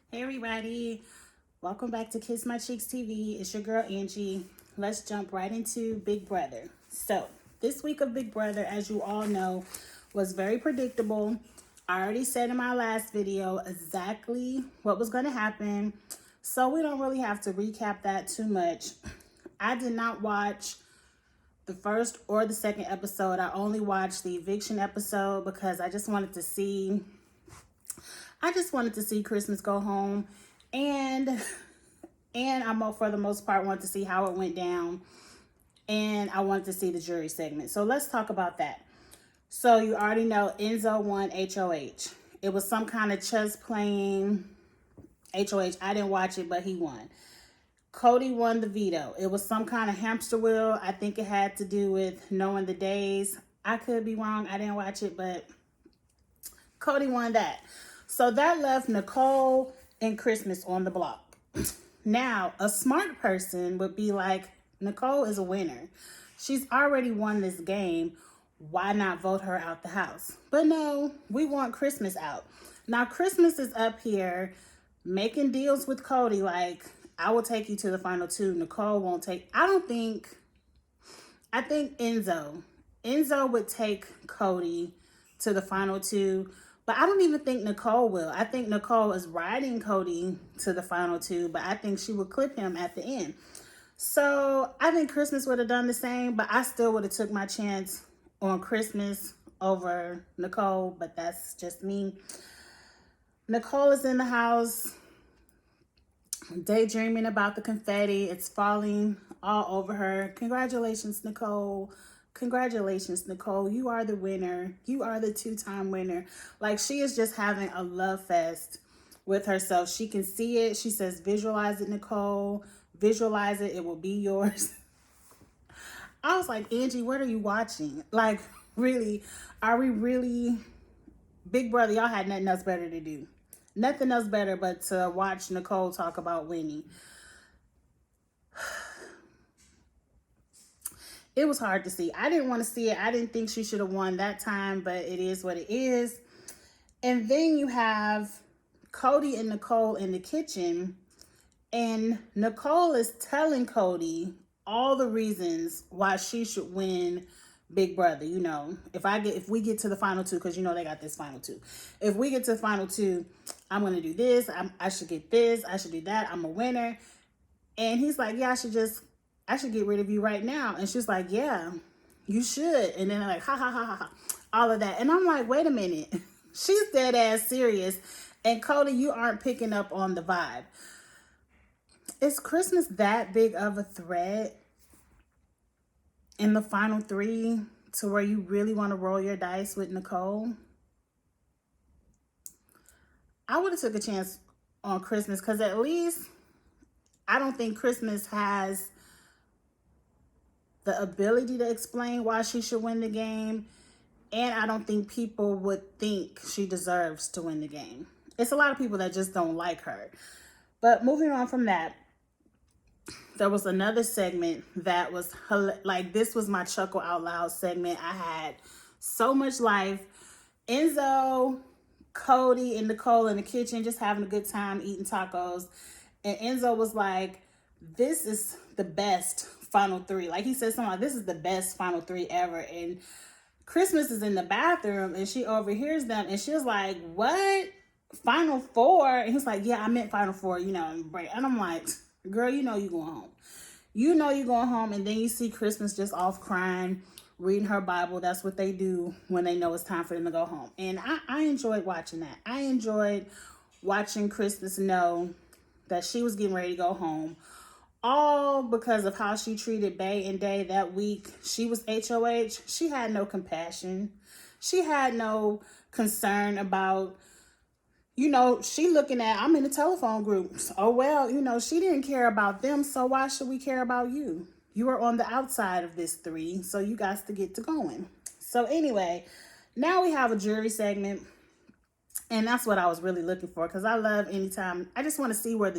Hey everybody, welcome back to Kiss My Cheeks TV. It's your girl Angie. Let's jump right into Big Brother. So, this week of Big Brother, as you all know, was very predictable. I already said in my last video exactly what was going to happen, so we don't really have to recap that too much. I did not watch the first or the second episode. I only watched the eviction episode because I just wanted to see Christmas go home, and I'm for the most part wanted to see how it went down, and I wanted to see the jury segment. So let's talk about that. So you already know Enzo won HOH. It was some kind of chess playing HOH. I didn't watch it, but he won. Cody won the veto. It was some kind of hamster wheel. I think it had to do with knowing the days. I could be wrong. I didn't watch it, but Cody won that. So that left Nicole and Christmas on the block. Now, a smart person would be like, Nicole is a winner. She's already won this game. Why not vote her out the house? But no, we want Christmas out. Now, Christmas is up here making deals with Cody like, I will take you to the final two. Nicole won't take. I think Enzo would take Cody to the final two. But I don't even think Nicole will. I think Nicole is riding Cody to the final two, but I think she would clip him at the end. So I think Christmas would have done the same, but I still would have took my chance on Christmas over Nicole, but that's just me. Nicole is in the house daydreaming about the confetti. It's falling all over her. Congratulations, Nicole. Congratulations, Nicole. You are the winner. You are the two-time winner. Like, she is just having a love fest with herself. She can see it. She says, visualize it, Nicole. Visualize it. It will be yours. I was like, Angie, what are you watching? Like, really? Are we really? Big Brother, y'all had nothing else better to do. Nothing else better but to watch Nicole talk about winning. It was hard to see. I didn't want to see it. I didn't think she should have won that time, but it is what it is. And then you have Cody and Nicole in the kitchen, and Nicole is telling Cody all the reasons why she should win Big Brother. You know, if we get to the final two, because you know they got this final two. If we get to the final two, I'm gonna do this. I should get this. I should do that. I'm a winner. And he's like, yeah, I should get rid of you right now. And she's like, yeah, you should. And then they're like, ha ha ha ha ha, all of that. And I'm like, wait a minute, she's dead ass serious. And Cody, you aren't picking up on the vibe. Is Christmas that big of a threat in the final three to where you really want to roll your dice with Nicole? I would have took a chance on Christmas, because at least I don't think Christmas has the ability to explain why she should win the game. And I don't think people would think she deserves to win the game. It's a lot of people that just don't like her. But moving on from that, there was another segment that was like, this was my chuckle out loud segment. I had so much life. Enzo, Cody, and Nicole in the kitchen just having a good time eating tacos. And Enzo was like, this is the best final three. Like, he said something like, this is the best final three ever. And Christmas is in the bathroom and she overhears them and she was like, what? Final four? And he's like, yeah, I meant final four, you know, and I'm like, girl, you know you going home. You know you going home. And then you see Christmas just off crying, reading her Bible. That's what they do when they know it's time for them to go home. And I enjoyed watching that. I enjoyed watching Christmas know that she was getting ready to go home. All because of how she treated Bay and Day that week. She was HOH. She had no compassion. She had no concern about, you know, she looking at, I'm in a telephone group. Oh, well, you know, she didn't care about them. So why should we care about you? You are on the outside of this three. So you guys to get to going. So anyway, now we have a jury segment. And that's what I was really looking for, because I love anytime. I just want to see where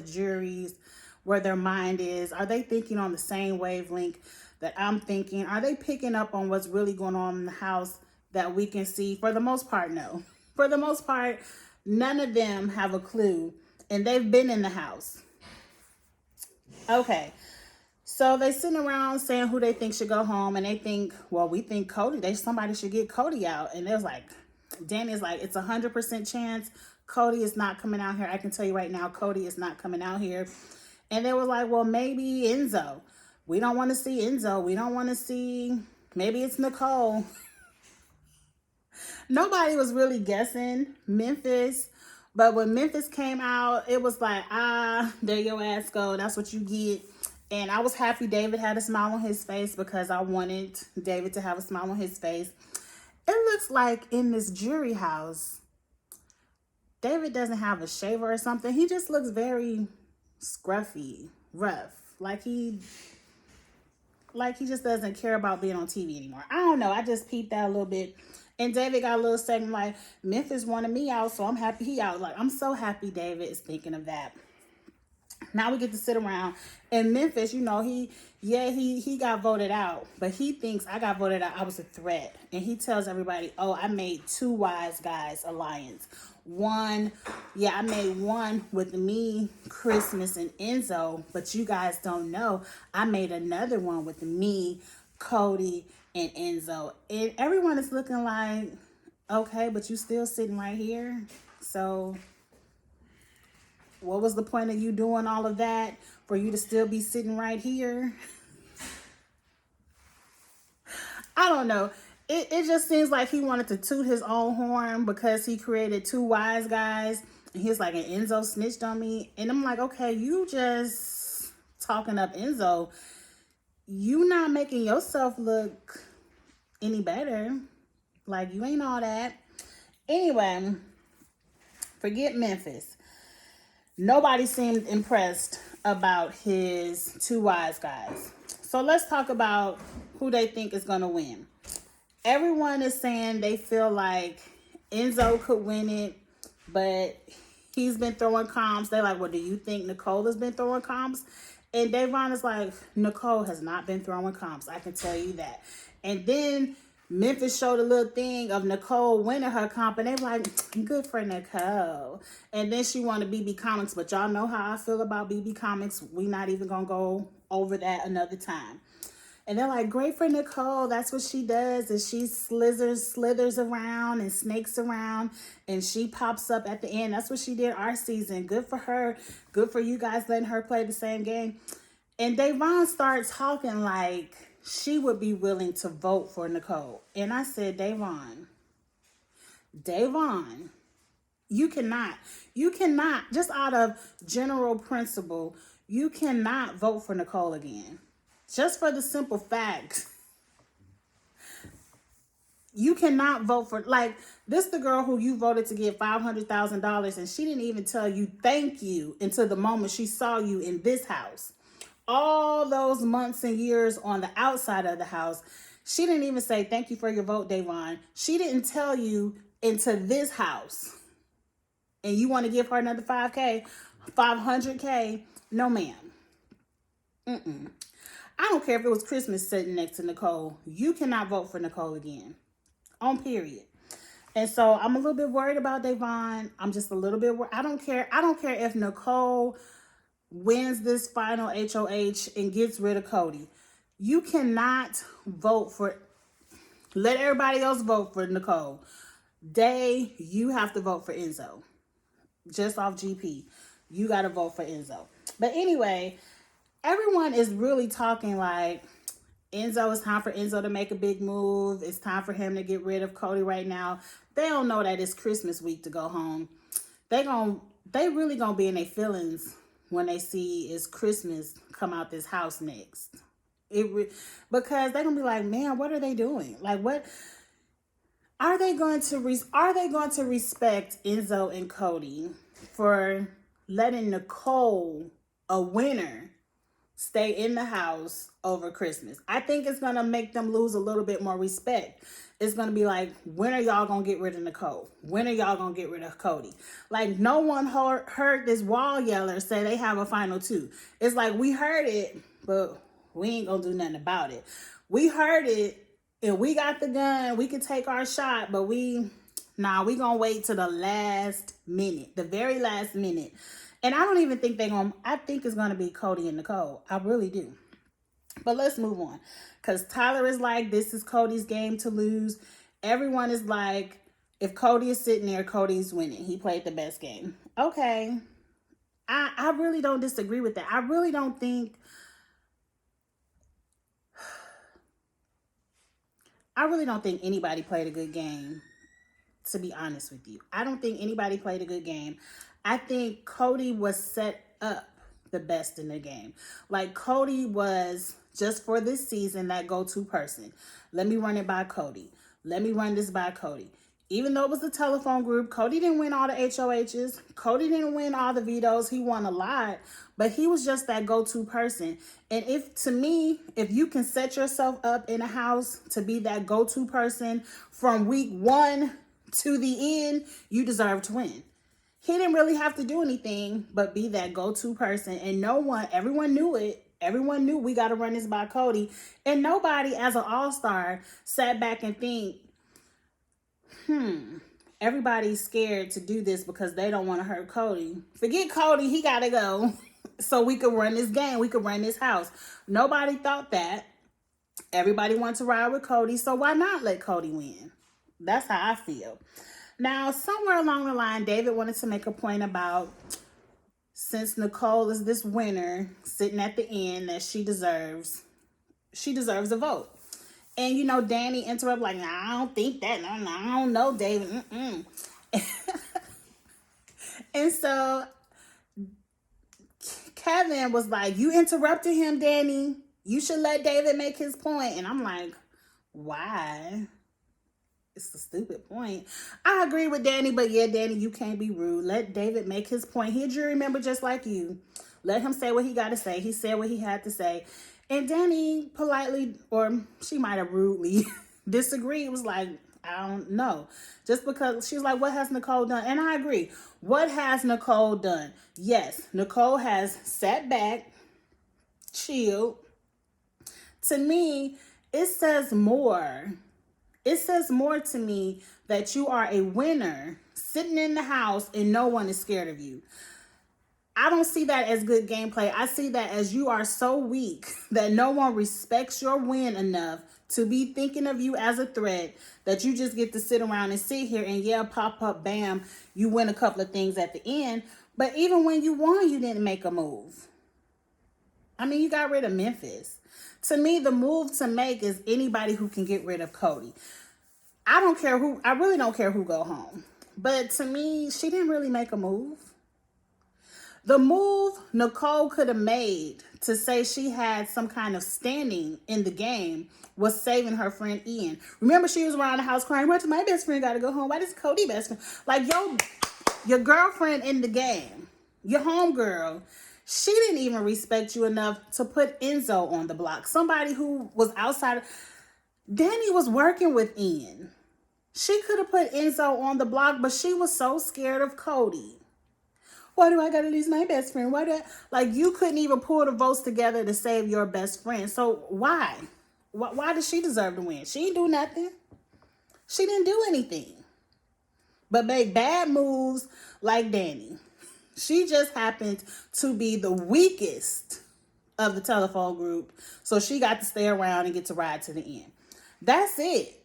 their mind is. Are they thinking on the same wavelength that I'm thinking? Are they picking up on what's really going on in the house that we can see? For the most part, no. For the most part, none of them have a clue and they've been in the house. Okay. So they sitting around saying who they think should go home, and they think, well, we think Cody. Somebody should get Cody out, and there's like, Danny's like, it's 100% chance Cody is not coming out here. I can tell you right now, Cody is not coming out here. And they were like, well, maybe Enzo. We don't want to see Enzo. We don't want to see. Maybe it's Nicole. Nobody was really guessing Memphis. But when Memphis came out, it was like, there your ass go. That's what you get. And I was happy David had a smile on his face because I wanted David to have a smile on his face. It looks like in this jury house, David doesn't have a shaver or something. He just looks very scruffy, rough. Like he just doesn't care about being on TV anymore. I don't know. I just peeped that a little bit. And David got a little segment like, Memphis wanted me out, so I'm happy he out. Like, I'm so happy David is thinking of that. Now we get to sit around. And Memphis, you know, he got voted out. But he thinks I got voted out. I was a threat. And he tells everybody, oh, I made 2 Wise Guys alliance. I made one with me, Christmas, and Enzo. But you guys don't know. I made another one with me, Cody, and Enzo. And everyone is looking like, okay, but you still sitting right here. So what was the point of you doing all of that for you to still be sitting right here? I don't know. It just seems like he wanted to toot his own horn because he created 2 Wise Guys. And he was like, an Enzo snitched on me. And I'm like, okay, you just talking up Enzo. You not making yourself look any better. Like, you ain't all that. Anyway, forget Memphis. Nobody seemed impressed about his 2 Wise Guys. So let's talk about who they think is going to win. Everyone is saying they feel like Enzo could win it, but he's been throwing comms. They're like, well, do you think Nicole has been throwing comms? And Davon is like, Nicole has not been throwing comms. I can tell you that. And then Memphis showed a little thing of Nicole winning her comp, and they were like, good for Nicole. And then she wanted BB Comics, but y'all know how I feel about BB Comics. We not even going to go over that another time. And they're like, great for Nicole. That's what she does, is she slithers around and snakes around, and she pops up at the end. That's what she did our season. Good for her. Good for you guys letting her play the same game. And Davon starts talking like she would be willing to vote for Nicole. And I said, Davon, you cannot, just out of general principle, you cannot vote for Nicole again. Just for the simple fact, you cannot vote for, like, this the girl who you voted to get $500,000, and she didn't even tell you thank you until the moment she saw you in this house. All those months and years on the outside of the house, she didn't even say thank you for your vote, Davon. She didn't tell you into this house. And you want to give her another 500K? No, ma'am. I don't care if it was Christmas sitting next to Nicole. You cannot vote for Nicole again. On period. And so I'm a little bit worried about Davon. I'm just a little bit worried. I don't care if Nicole wins this final HOH and gets rid of Cody. You cannot vote for, let everybody else vote for Nicole. Day, you have to vote for Enzo. Just off GP. You got to vote for Enzo. But anyway, everyone is really talking like, Enzo, it's time for Enzo to make a big move. It's time for him to get rid of Cody right now. They don't know that it's Christmas week to go home. They really gonna be in their feelings when they see it's Christmas come out this house next. Because they're gonna be like, man, what are they doing? Like, what are they going to respect Enzo and Cody for letting Nicole, a winner, stay in the house over Christmas? I think it's going to make them lose a little bit more respect. It's going to be like, when are y'all going to get rid of Nicole? When are y'all going to get rid of Cody? Like, no one heard this wall yeller say they have a final 2. It's like, we heard it, but we ain't going to do nothing about it. We heard it, and we got the gun. We could take our shot, but we going to wait to the last minute, the very last minute. And I don't even think I think it's gonna be Cody and Nicole. I really do. But let's move on. Because Tyler is like, this is Cody's game to lose. Everyone is like, if Cody is sitting there, Cody's winning. He played the best game. Okay. I really don't disagree with that. I really don't think anybody played a good game, to be honest with you. I don't think anybody played a good game. I think Cody was set up the best in the game. Like, Cody was, just for this season, that go-to person. Let me run it by Cody. Let me run this by Cody. Even though it was a telephone group, Cody didn't win all the HOHs. Cody didn't win all the vetoes. He won a lot, but he was just that go-to person. And to me, if you can set yourself up in a house to be that go-to person from week 1 to the end, you deserve to win. He didn't really have to do anything but be that go-to person. And everyone knew it. Everyone knew we got to run this by Cody. And nobody as an all-star sat back and think, everybody's scared to do this because they don't want to hurt Cody. Forget Cody, he got to go so we could run this game. We could run this house. Nobody thought that. Everybody wanted to ride with Cody, so why not let Cody win? That's how I feel. Now, somewhere along the line, David wanted to make a point about, since Nicole is this winner sitting at the end, that she deserves a vote. And, Danny interrupted, like, I don't think that. No, I don't know, David. And so Kevin was like, you interrupted him, Danny. You should let David make his point. And I'm like, why? It's a stupid point. I agree with Danny, but yeah, Danny, you can't be rude. Let David make his point. He a jury member just like you. Let him say what he got to say. He said what he had to say. And Danny politely, or she might have rudely disagreed. It was like, I don't know. Just because she's like, what has Nicole done? And I agree. What has Nicole done? Yes, Nicole has sat back, chilled. To me, it says more. It says more to me that you are a winner sitting in the house and no one is scared of you. I don't see that as good gameplay. I see that as you are so weak that no one respects your win enough to be thinking of you as a threat, that you just get to sit around and sit here and pop up, bam, you win a couple of things at the end. But even when you won, you didn't make a move. I mean, you got rid of Memphis. To me, the move to make is anybody who can get rid of Cody. I really don't care who go home. But to me, she didn't really make a move. The move Nicole could have made to say she had some kind of standing in the game was saving her friend Ian. Remember, she was around the house crying, why does my best friend got to go home? Why does Cody best friend? Like, your girlfriend in the game, your homegirl, she didn't even respect you enough to put Enzo on the block. Somebody who was outside. Danny was working with Ian. She could have put Enzo on the block, but she was so scared of Cody. Why do I gotta lose my best friend? Like, you couldn't even pull the votes together to save your best friend. So why? Why does she deserve to win? She didn't do nothing. She didn't do anything but make bad moves like Danny. She just happened to be the weakest of the telephone group, so she got to stay around and get to ride to the end. That's it.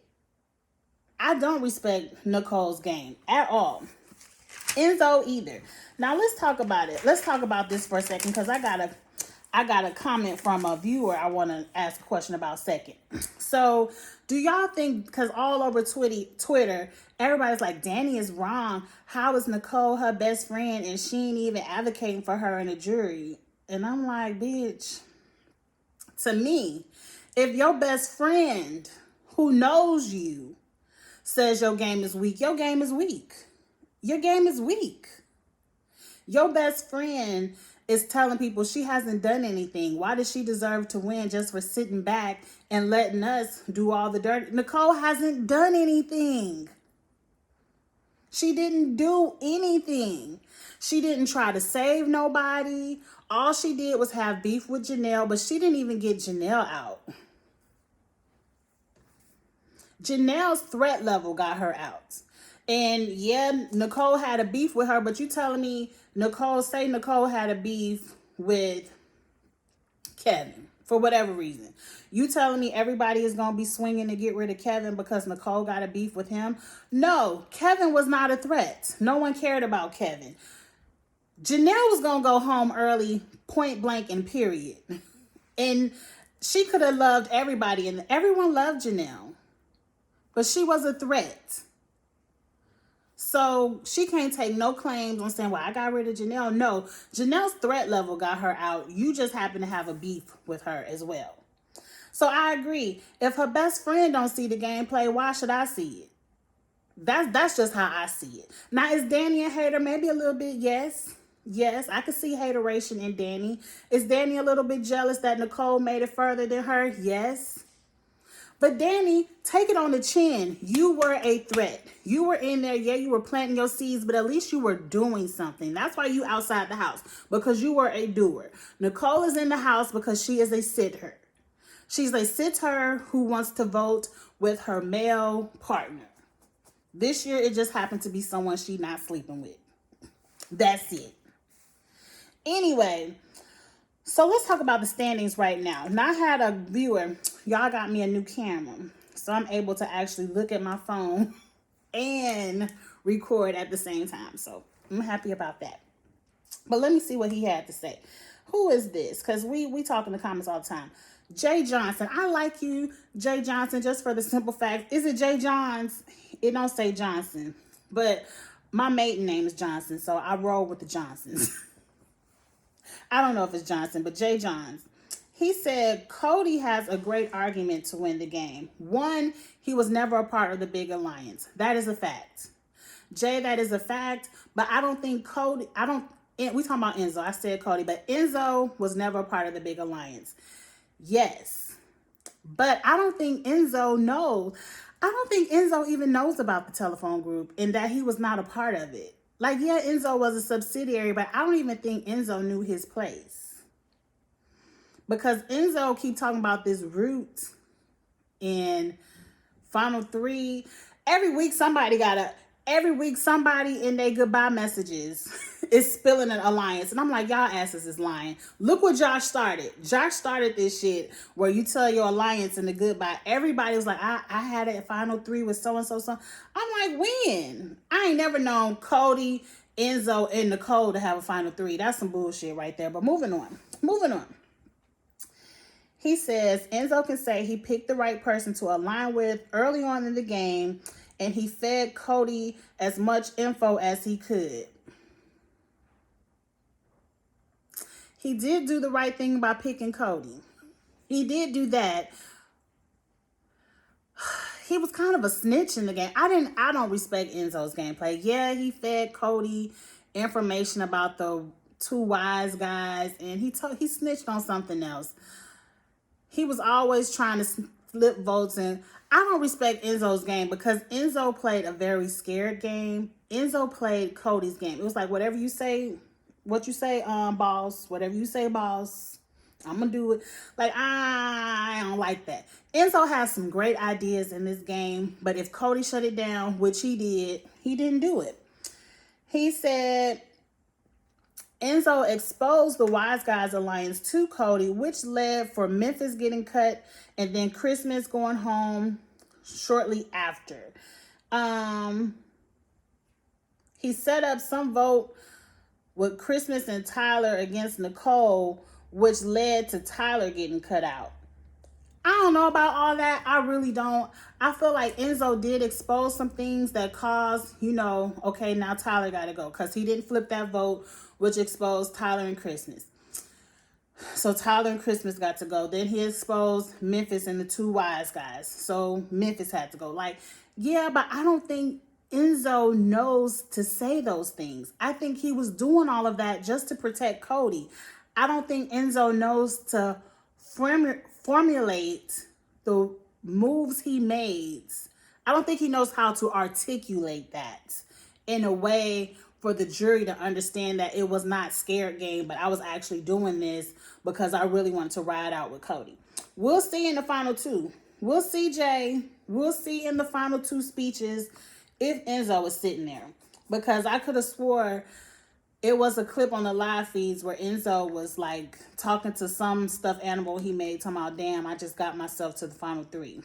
I don't respect Nicole's game at all. Enzo either. Now let's talk about it. Let's talk about this for a second, because I got a comment from a viewer I want to ask a question about second. So do y'all think, because all over Twitter, everybody's like, Danny is wrong. How is Nicole her best friend and she ain't even advocating for her in a jury? And I'm like, bitch, to me, if your best friend who knows you says your game is weak, your game is weak. Your game is weak. Your best friend is telling people she hasn't done anything. Why does she deserve to win just for sitting back and letting us do all the dirt? Nicole hasn't done anything. She didn't do anything. She didn't try to save nobody. All she did was have beef with Janelle, but she didn't even get Janelle out. Janelle's threat level got her out. And yeah, Nicole had a beef with her, but you telling me Nicole had a beef with Kevin for whatever reason. You telling me everybody is going to be swinging to get rid of Kevin because Nicole got a beef with him? No, Kevin was not a threat. No one cared about Kevin. Janelle was going to go home early, point blank and period. And she could have loved everybody, and everyone loved Janelle. But she was a threat. So she can't take no claims on saying, well, I got rid of Janelle. No, Janelle's threat level got her out. You just happen to have a beef with her as well. So I agree. If her best friend don't see the gameplay, why should I see it? That's just how I see it. Now, is Danny a hater? Maybe a little bit, yes. Yes, I could see hateration in Danny. Is Danny a little bit jealous that Nicole made it further than her? Yes. But Danny, take it on the chin. You were a threat. You were in there. Yeah, you were planting your seeds, but at least you were doing something. That's why you outside the house, because you were a doer. Nicole is in the house because she is a sitter. She's a sitter who wants to vote with her male partner. This year, it just happened to be someone she's not sleeping with. That's it. Anyway, so let's talk about the standings right now. Now I had a viewer, y'all got me a new camera, so I'm able to actually look at my phone and record at the same time. So I'm happy about that. But let me see what he had to say. Who is this? Because we talk in the comments all the time. Jay Johnson. I like you, Jay Johnson, just for the simple fact. Is it Jay Johns? It don't say Johnson. But my maiden name is Johnson, so I roll with the Johnsons. I don't know if it's Johnson, but Jay Johns. He said Cody has a great argument to win the game. One, he was never a part of the big alliance. That is a fact. Jay, that is a fact. But I don't think Cody, we talking about Enzo. I said Cody, but Enzo was never a part of the big alliance. Yes. But I don't think Enzo knows. I don't think Enzo even knows about the telephone group and that he was not a part of it. Like, yeah, Enzo was a subsidiary, but I don't even think Enzo knew his place. Because Enzo keep talking about this route in Final 3. Every week somebody in their goodbye messages is spilling an alliance. And I'm like, y'all asses is lying. Look what Josh started. Josh started this shit where you tell your alliance in the goodbye. Everybody was like, I had a Final 3 with so-and-so. I'm like, when? I ain't never known Cody, Enzo, and Nicole to have a Final 3. That's some bullshit right there. But moving on. He says, Enzo can say he picked the right person to align with early on in the game, and he fed Cody as much info as he could. He did do the right thing by picking Cody. He did do that. He was kind of a snitch in the game. I don't respect Enzo's gameplay. Yeah, he fed Cody information about the two wise guys, and he snitched on something else. He was always trying to flip votes, and I don't respect Enzo's game because Enzo played a very scared game. Enzo played Cody's game. It was like, whatever you say, boss, whatever you say, boss, I'm going to do it. Like, I don't like that. Enzo has some great ideas in this game, but if Cody shut it down, which he did, he didn't do it. He said Enzo exposed the Wise Guys alliance to Cody, which led for Memphis getting cut and then Christmas going home shortly after. He set up some vote with Christmas and Tyler against Nicole, which led to Tyler getting cut out. I don't know about all that. I really don't. I feel like Enzo did expose some things that caused, okay, now Tyler got to go because he didn't flip that vote, which exposed Tyler and Christmas. So Tyler and Christmas got to go. Then he exposed Memphis and the two wise guys. So Memphis had to go. Like, yeah, but I don't think Enzo knows to say those things. I think he was doing all of that just to protect Cody. I don't think Enzo knows to formulate the moves he made. I don't think he knows how to articulate that in a way for the jury to understand that it was not scared game, but I was actually doing this because I really wanted to ride out with Cody. We'll see in the final two. We'll see, Jay. We'll see in the final two speeches if Enzo was sitting there. Because I could have swore it was a clip on the live feeds where Enzo was like talking to some stuffed animal he made, talking about, damn, I just got myself to the final 3.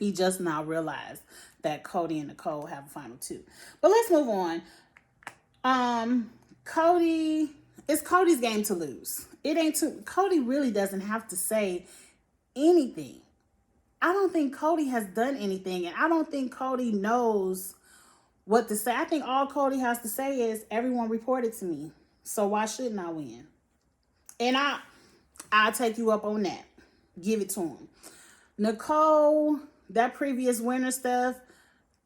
He just now realized that Cody and Nicole have a final 2. But let's move on. Cody, it's Cody's game to lose. It ain't too, Cody really doesn't have to say anything. I don't think Cody has done anything, and I don't think Cody knows what to say. I think all Cody has to say is, everyone reported to me, so why shouldn't I win? And I'll take you up on that. Give it to him. Nicole, that previous winner stuff,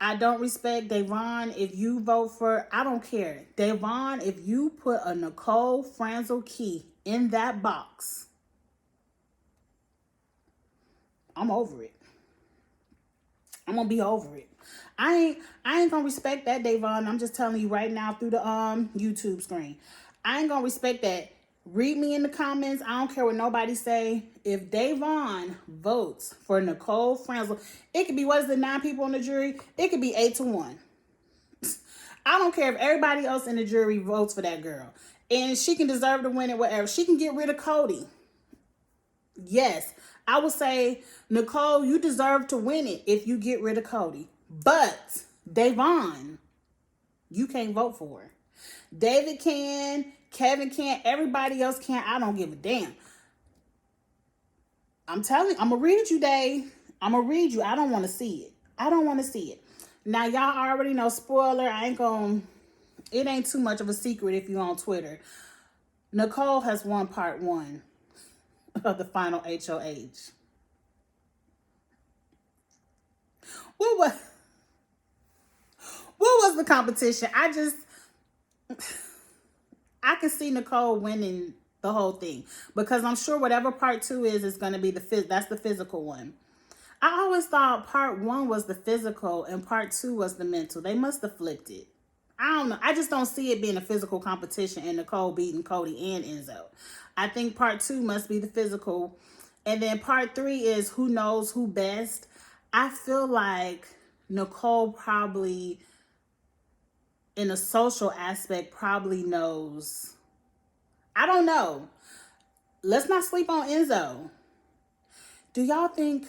I don't respect. Davon, if you vote for, I don't care. Davon, if you put a Nicole Franzel key in that box, I'm over it. I'm gonna be over it. I ain't gonna respect that, Davon. I'm just telling you right now through the YouTube screen. I ain't gonna respect that. Read me in the comments. I don't care what nobody say. If Davon votes for Nicole Franzel, it could be, what is it, 9 people on the jury? It could be 8-1. I don't care if everybody else in the jury votes for that girl. And she can deserve to win it, whatever. She can get rid of Cody. Yes, I would say, Nicole, you deserve to win it if you get rid of Cody. But Davon, you can't vote for her. David can, Kevin can, everybody else can. I don't give a damn. I'm telling you, I'm going to read you, Dave. I'm going to read you. I don't want to see it. I don't want to see it. Now, y'all already know, spoiler, it ain't too much of a secret if you're on Twitter. Nicole has won part 1 of the final HOH. What was the competition? I can see Nicole winning the whole thing, because I'm sure whatever part 2 is going to be that's the physical one. I always thought part 1 was the physical and part 2 was the mental. They must have flipped it. I don't know. I just don't see it being a physical competition and Nicole beating Cody and Enzo. I think part 2 must be the physical. And then part 3 is who knows who best. I feel like Nicole probably, in a social aspect, probably knows. I don't know. Let's not sleep on Enzo. Do y'all think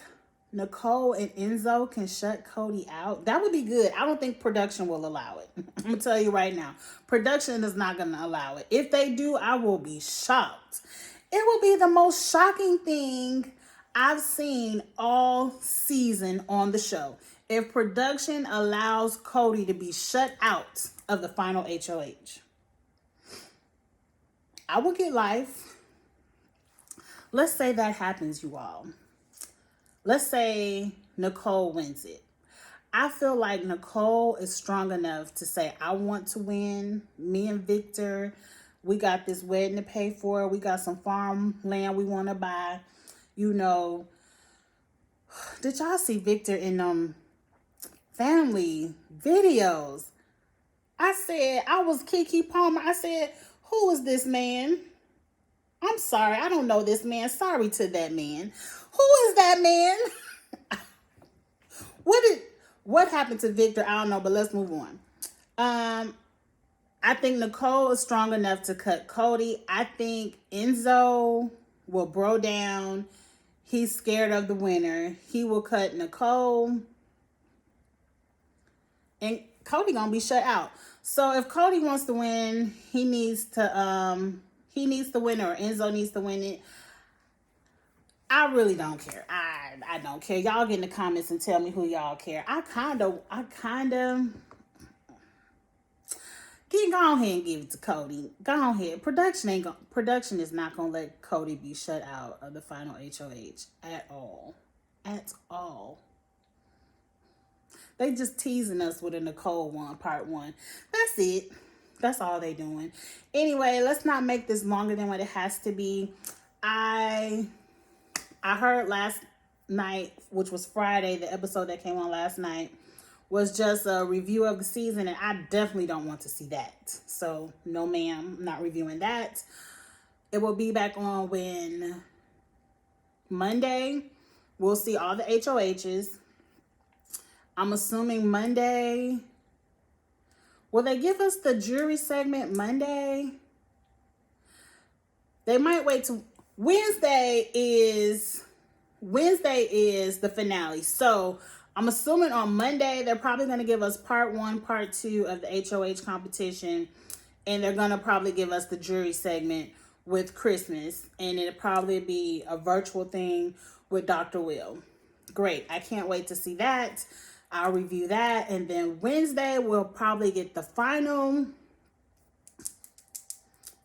Nicole and Enzo can shut Cody out? That would be good. I don't think production will allow it. I'm going to tell you right now. Production is not going to allow it. If they do, I will be shocked. It will be the most shocking thing I've seen all season on the show if production allows Cody to be shut out of the final HOH. I will get life. Let's say that happens, you all. Let's say Nicole wins it. I feel like Nicole is strong enough to say, I want to win. Me and Victor, we got this wedding to pay for. We got some farmland we want to buy. You know, did y'all see Victor in family videos? I was Keke Palmer. I said, who is this man? I'm sorry, I don't know this man. Sorry to that man. Who is that man? What happened to Victor? I don't know, but let's move on. I think Nicole is strong enough to cut Cody. I think Enzo will bro down. He's scared of the winner. He will cut Nicole. And Cody gonna be shut out. So if Cody wants to win, he needs to win, or Enzo needs to win it. I really don't care. I don't care. Y'all get in the comments and tell me who y'all care. I kind of go ahead and give it to Cody. Go ahead. Production is not gonna let Cody be shut out of the final HOH at all. At all. They just teasing us with a Nicole one, part 1. That's it. That's all they doing. Anyway, let's not make this longer than what it has to be. I heard last night, which was Friday, the episode that came on last night, was just a review of the season, and I definitely don't want to see that. So, no ma'am, I'm not reviewing that. It will be back on when Monday. We'll see all the HOHs. I'm assuming Monday. Will they give us the jury segment Monday? They might wait to Wednesday is the finale. So I'm assuming on Monday they're probably going to give us part 1, part 2 of the HOH competition, and they're going to probably give us the jury segment with Christmas, and it'll probably be a virtual thing with Dr. Will. Great. I can't wait to see that. I'll review that, and then Wednesday we'll probably get the final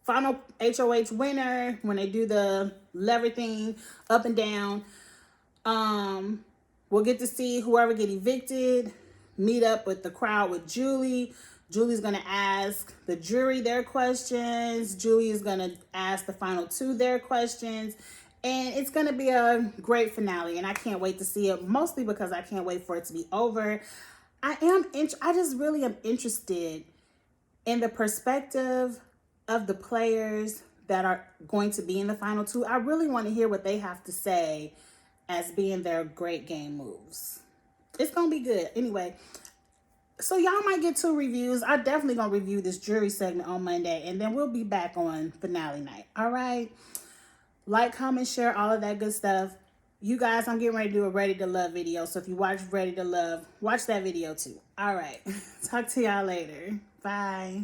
HOH winner when they do the lever thing up and down. We'll get to see whoever get evicted, meet up with the crowd with Julie. Julie's going to ask the jury their questions. Julie is going to ask the final 2 their questions. And it's going to be a great finale. And I can't wait to see it, mostly because I can't wait for it to be over. I just really am interested in the perspective of the players that are going to be in the final 2. I really want to hear what they have to say as being their great game moves. It's going to be good. Anyway, so y'all might get 2 reviews. I'm definitely going to review this jury segment on Monday, and then we'll be back on finale night. All right? Like, comment, share, all of that good stuff. You guys, I'm getting ready to do a Ready to Love video, so if you watch Ready to Love, watch that video too. All right. Talk to y'all later. Bye.